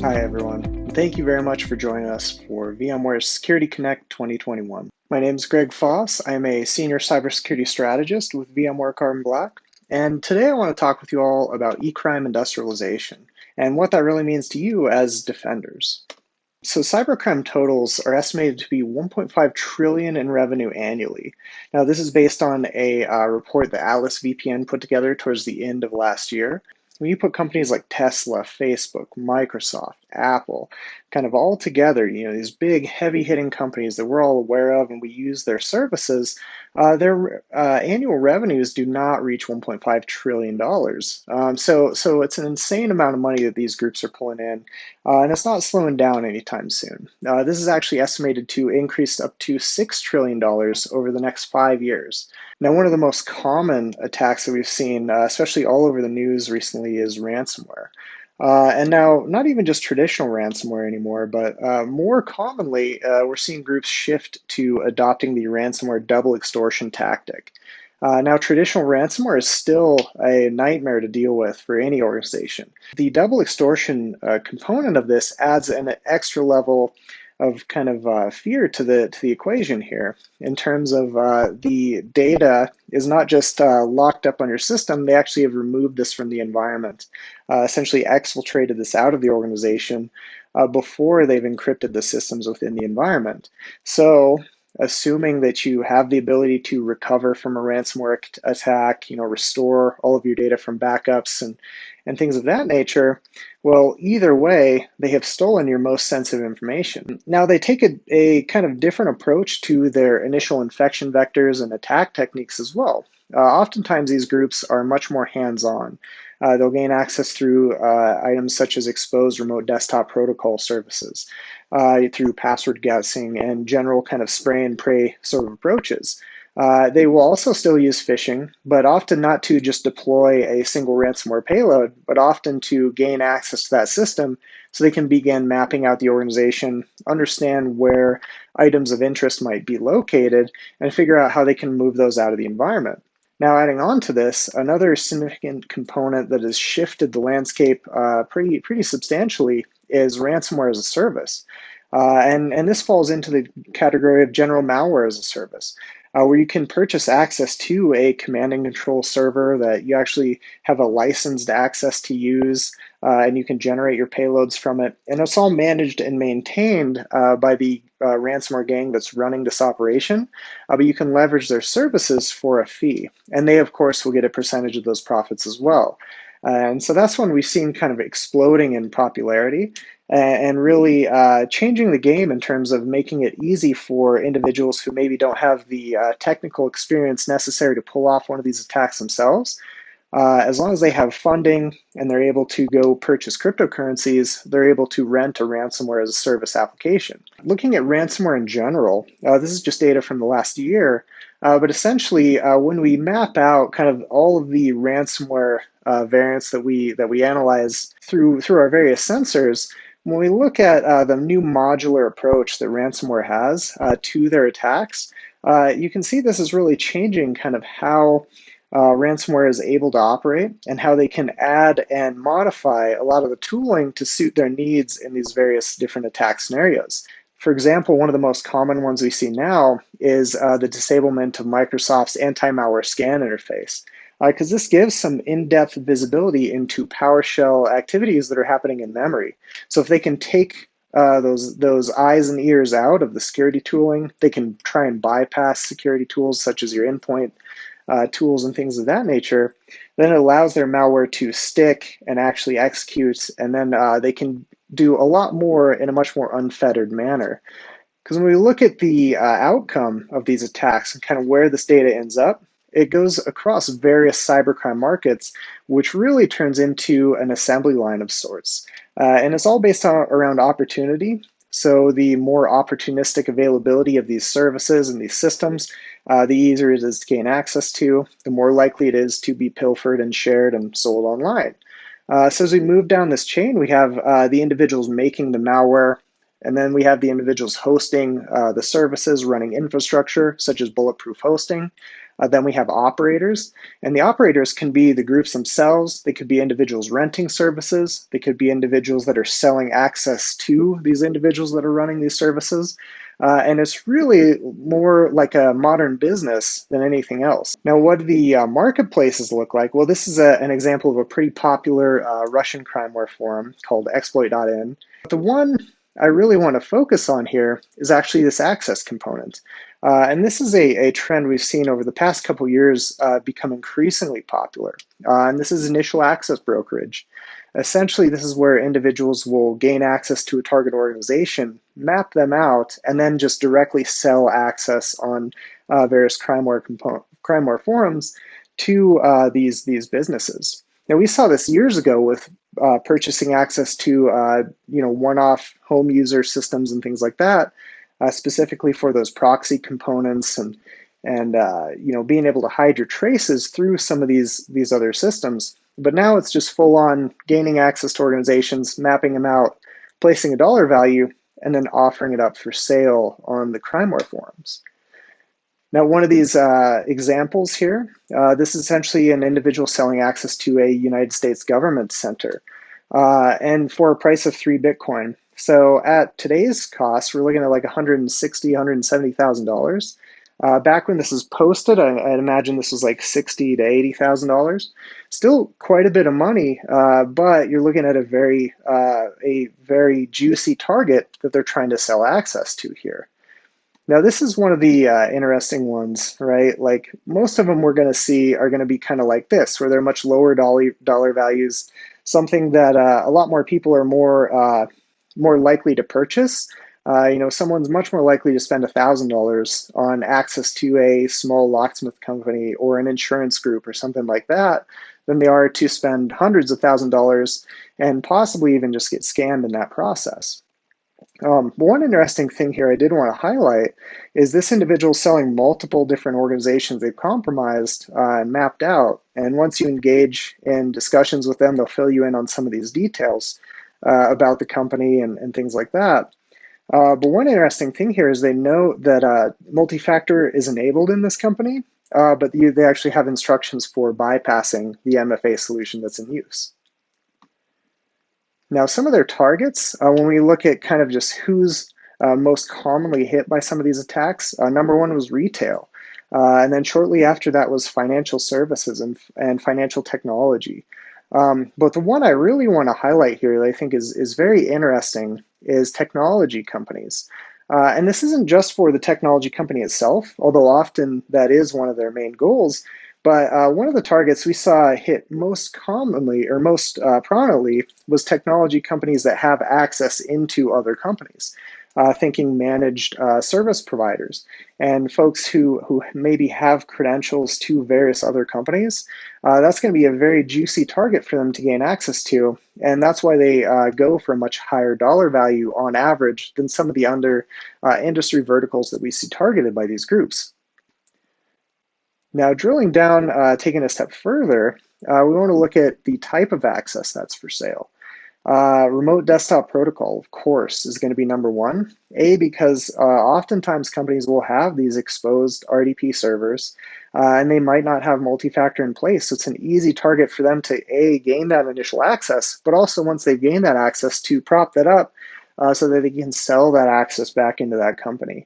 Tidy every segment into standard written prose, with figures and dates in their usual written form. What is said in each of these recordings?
Hi everyone, and thank you very much for joining us for VMware's Security Connect 2021. My name is Greg Foss. I'm a senior cybersecurity strategist with VMware Carbon Black, and today I want to talk with you all about eCrime industrialization and what that really means to you as defenders. So cybercrime totals are estimated to be 1.5 trillion in revenue annually. Now this is based on a report that Atlas VPN put together towards the end of last year. When you put companies like Tesla, Facebook, Microsoft, Apple, kind of all together, these big heavy hitting companies that we're all aware of and we use their services, their annual revenues do not reach $1.5 trillion. So it's an insane amount of money that these groups are pulling in, and it's not slowing down anytime soon. This is actually estimated to increase up to $6 trillion over the next 5 years. Now, one of the most common attacks that we've seen, especially all over the news recently, is ransomware. And now, not even just traditional ransomware anymore, but more commonly, we're seeing groups shift to adopting the ransomware double extortion tactic. Now, traditional ransomware is still a nightmare to deal with for any organization. The double extortion component of this adds an extra level of kind of fear to the equation here, in terms of the data is not just locked up on your system. They actually have removed this from the environment, essentially exfiltrated this out of the organization before they've encrypted the systems within the environment. So assuming that you have the ability to recover from a ransomware attack, restore all of your data from backups and things of that nature, well, either way, they have stolen your most sensitive information. Now, they take a kind of different approach to their initial infection vectors and attack techniques as well. Oftentimes, these groups are much more hands-on. They'll gain access through items such as exposed remote desktop protocol services, through password guessing and general kind of spray and pray sort of approaches. They will also still use phishing, but often not to just deploy a single ransomware payload, but often to gain access to that system so they can begin mapping out the organization, understand where items of interest might be located, and figure out how they can move those out of the environment. Now, adding on to this, another significant component that has shifted the landscape pretty substantially is ransomware as a service. And this falls into the category of general malware as a service, where you can purchase access to a command and control server that you actually have a licensed access to use, and you can generate your payloads from it. And it's all managed and maintained by the ransomware gang that's running this operation, but you can leverage their services for a fee. And they, of course, will get a percentage of those profits as well. And so that's when we've seen kind of exploding in popularity and really changing the game in terms of making it easy for individuals who maybe don't have the technical experience necessary to pull off one of these attacks themselves. As long as they have funding and they're able to go purchase cryptocurrencies, they're able to rent a ransomware as a service application. Looking at ransomware in general, this is just data from the last year, but essentially when we map out kind of all of the ransomware variants that we analyze through our various sensors, when we look at the new modular approach that ransomware has to their attacks, you can see this is really changing kind of how ransomware is able to operate and how they can add and modify a lot of the tooling to suit their needs in these various different attack scenarios. For example, one of the most common ones we see now is the disablement of Microsoft's anti-malware scan interface, because this gives some in-depth visibility into PowerShell activities that are happening in memory. So if they can take those eyes and ears out of the security tooling, they can try and bypass security tools such as your endpoint tools and things of that nature. Then it allows their malware to stick and actually execute, and then they can do a lot more in a much more unfettered manner. Because when we look at the outcome of these attacks and kind of where this data ends up, it goes across various cybercrime markets, which really turns into an assembly line of sorts. And it's all based around opportunity. So the more opportunistic availability of these services and these systems, the easier it is to gain access to, the more likely it is to be pilfered and shared and sold online. So as we move down this chain, we have the individuals making the malware, And then we have the individuals hosting the services, running infrastructure, such as bulletproof hosting. Then we have operators, and the operators can be the groups themselves. They could be individuals renting services. They could be individuals that are selling access to these individuals that are running these services. And it's really more like a modern business than anything else. Now, what do the marketplaces look like? Well, this is an example of a pretty popular Russian crimeware forum called exploit.in. But the one I really want to focus on here is actually this access component. And this is a trend we've seen over the past couple years become increasingly popular. And this is initial access brokerage. Essentially, this is where individuals will gain access to a target organization, map them out, and then just directly sell access on various crimeware forums to these businesses. Now, we saw this years ago with purchasing access to one-off home user systems and things like that, specifically for those proxy components and being able to hide your traces through some of these other systems. But now it's just full on gaining access to organizations, mapping them out, placing a dollar value, and then offering it up for sale on the crimeware forums. Now, one of these examples here, this is essentially an individual selling access to a United States government center, and for a price of 3 Bitcoin. So at today's cost, we're looking at like $160,000, $170,000. Back when this was posted, I'd imagine this was like $60,000 to $80,000. Still quite a bit of money, but you're looking at a very juicy target that they're trying to sell access to here. Now, this is one of the interesting ones, right? Like most of them we're going to see are going to be kind of like this, where they're much lower dollar values, something that a lot more people are more likely to purchase. Someone's much more likely to spend $1,000 on access to a small locksmith company or an insurance group or something like that than they are to spend hundreds of $1,000s and possibly even just get scammed in that process. One interesting thing here I did want to highlight is this individual selling multiple different organizations they've compromised and mapped out. And once you engage in discussions with them, they'll fill you in on some of these details about the company and things like that. But one interesting thing here is they know that multi-factor is enabled in this company, but they actually have instructions for bypassing the MFA solution that's in use. Now, some of their targets, when we look at kind of just who's most commonly hit by some of these attacks, number one was retail. And then shortly after that was financial services and financial technology. But the one I really want to highlight here that I think is very interesting is technology companies. And this isn't just for the technology company itself, although often that is one of their main goals. But one of the targets we saw hit most commonly or most prominently was technology companies that have access into other companies, thinking managed service providers and folks who maybe have credentials to various other companies. That's going to be a very juicy target for them to gain access to. And that's why they go for a much higher dollar value on average than some of the other industry verticals that we see targeted by these groups. Now, drilling down, taking a step further, we want to look at the type of access that's for sale. Remote desktop protocol, of course, is going to be number one. Because oftentimes companies will have these exposed RDP servers, and they might not have multi-factor in place. So it's an easy target for them to gain that initial access, but also once they've gained that access to prop that up so that they can sell that access back into that company.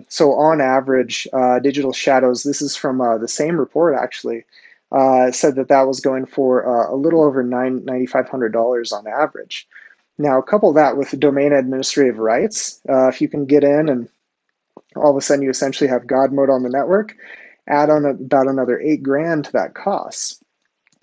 So on average, Digital Shadows, this is from the same report actually, said that was going for a little over $9,500 on average. Now, couple that with domain administrative rights. If you can get in and all of a sudden you essentially have God mode on the network, add on about another $8,000 to that cost.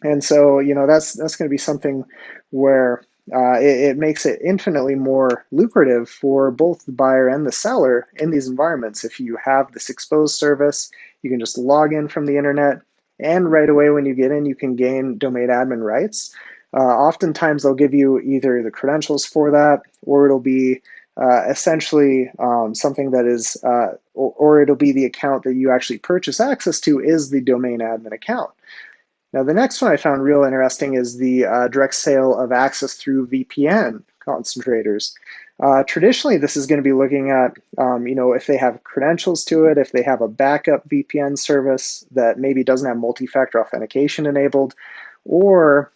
And so, that's going to be something where it makes it infinitely more lucrative for both the buyer and the seller in these environments. If you have this exposed service, you can just log in from the internet, and right away when you get in, you can gain domain admin rights. Oftentimes, they'll give you either the credentials for that, or it'll be essentially something that is, or it'll be the account that you actually purchase access to is the domain admin account. Now, the next one I found real interesting is the direct sale of access through VPN concentrators. Traditionally, this is going to be looking at, if they have credentials to it, if they have a backup VPN service that maybe doesn't have multi-factor authentication enabled, or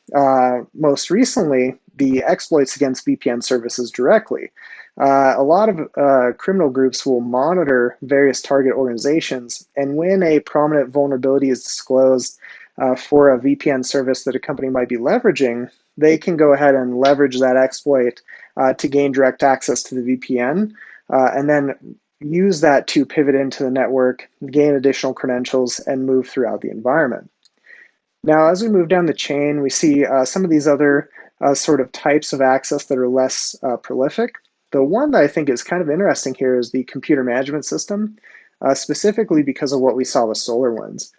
most recently, the exploits against VPN services directly. A lot of criminal groups will monitor various target organizations, and when a prominent vulnerability is disclosed for a VPN service that a company might be leveraging, they can go ahead and leverage that exploit to gain direct access to the VPN, and then use that to pivot into the network, gain additional credentials, and move throughout the environment. Now, as we move down the chain, we see some of these other sort of types of access that are less prolific. The one that I think is kind of interesting here is the computer management system, specifically because of what we saw with SolarWinds.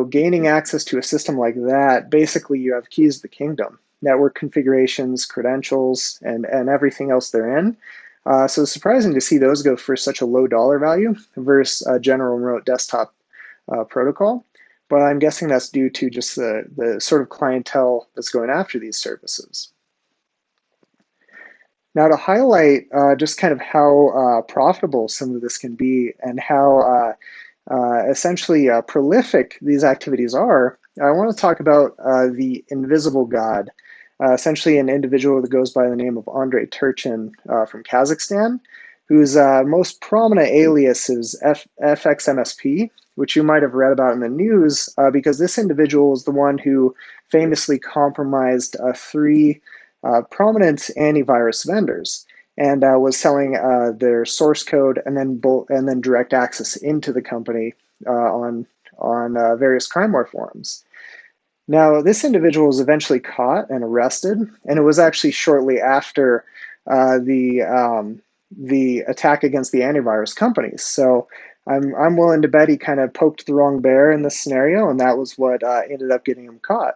Gaining access to a system like that, basically you have keys to the kingdom, network configurations, credentials, and everything else therein. So it's surprising to see those go for such a low dollar value versus a general remote desktop protocol. But I'm guessing that's due to just the sort of clientele that's going after these services. Now, to highlight just kind of how profitable some of this can be and how essentially prolific these activities are, I want to talk about the invisible god, essentially an individual that goes by the name of Andrei Turchin from Kazakhstan, whose most prominent alias is FXMSP, which you might have read about in the news, because this individual is the one who famously compromised three prominent antivirus vendors and was selling their source code and then direct access into the company on various crime war forums. Now, this individual was eventually caught and arrested, and it was actually shortly after the attack against the antivirus companies. So I'm willing to bet he kind of poked the wrong bear in this scenario, and that was what ended up getting him caught.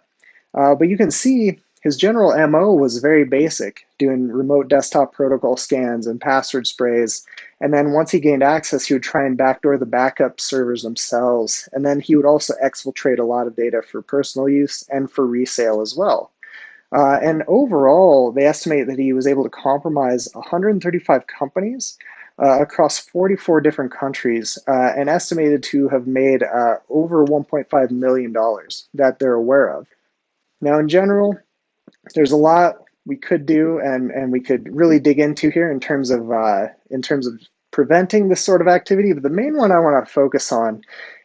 But you can see his general MO was very basic, doing remote desktop protocol scans and password sprays. And then once he gained access, he would try and backdoor the backup servers themselves. And then he would also exfiltrate a lot of data for personal use and for resale as well. And overall, they estimate that he was able to compromise 135 companies across 44 different countries, and estimated to have made over $1.5 million that they're aware of. Now, in general, there's a lot we could do and we could really dig into here in terms of preventing this sort of activity. But the main one I want to focus on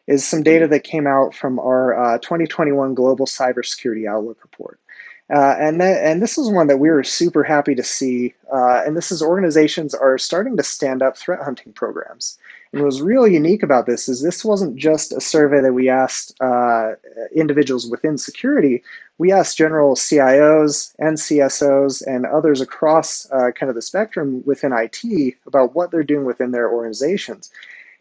is some data that came out from our 2021 Global Cybersecurity Outlook report. And this is one that we were super happy to see. And this is organizations are starting to stand up threat hunting programs. And what was really unique about this wasn't just a survey that we asked individuals within security. We asked general CIOs and CSOs and others across kind of the spectrum within IT about what they're doing within their organizations.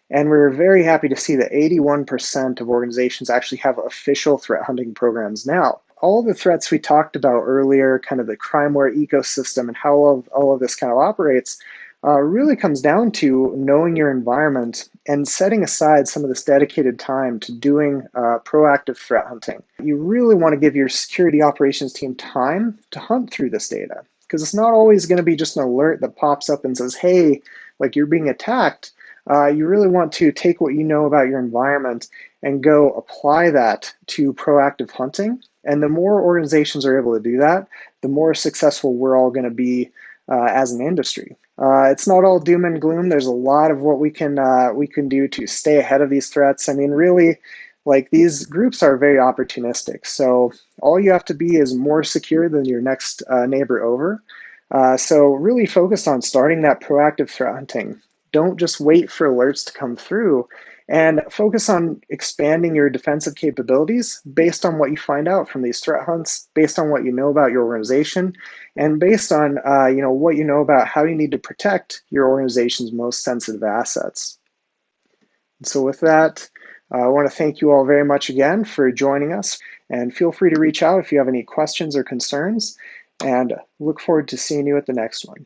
And we were very happy to see that 81% of organizations actually have official threat hunting programs now. All the threats we talked about earlier, kind of the crimeware ecosystem and how all of this kind of operates, really comes down to knowing your environment and setting aside some of this dedicated time to doing proactive threat hunting. You really want to give your security operations team time to hunt through this data, because it's not always going to be just an alert that pops up and says, hey, like you're being attacked. You really want to take what you know about your environment and go apply that to proactive hunting. And the more organizations are able to do that, the more successful we're all going to be as an industry. It's not all doom and gloom. There's a lot of what we can do to stay ahead of these threats. I mean, really, like these groups are very opportunistic. So all you have to be is more secure than your next neighbor over. So really focus on starting that proactive threat hunting. Don't just wait for alerts to come through, and focus on expanding your defensive capabilities based on what you find out from these threat hunts, based on what you know about your organization, and based on what you know about how you need to protect your organization's most sensitive assets. So with that, I want to thank you all very much again for joining us, and feel free to reach out if you have any questions or concerns, and look forward to seeing you at the next one.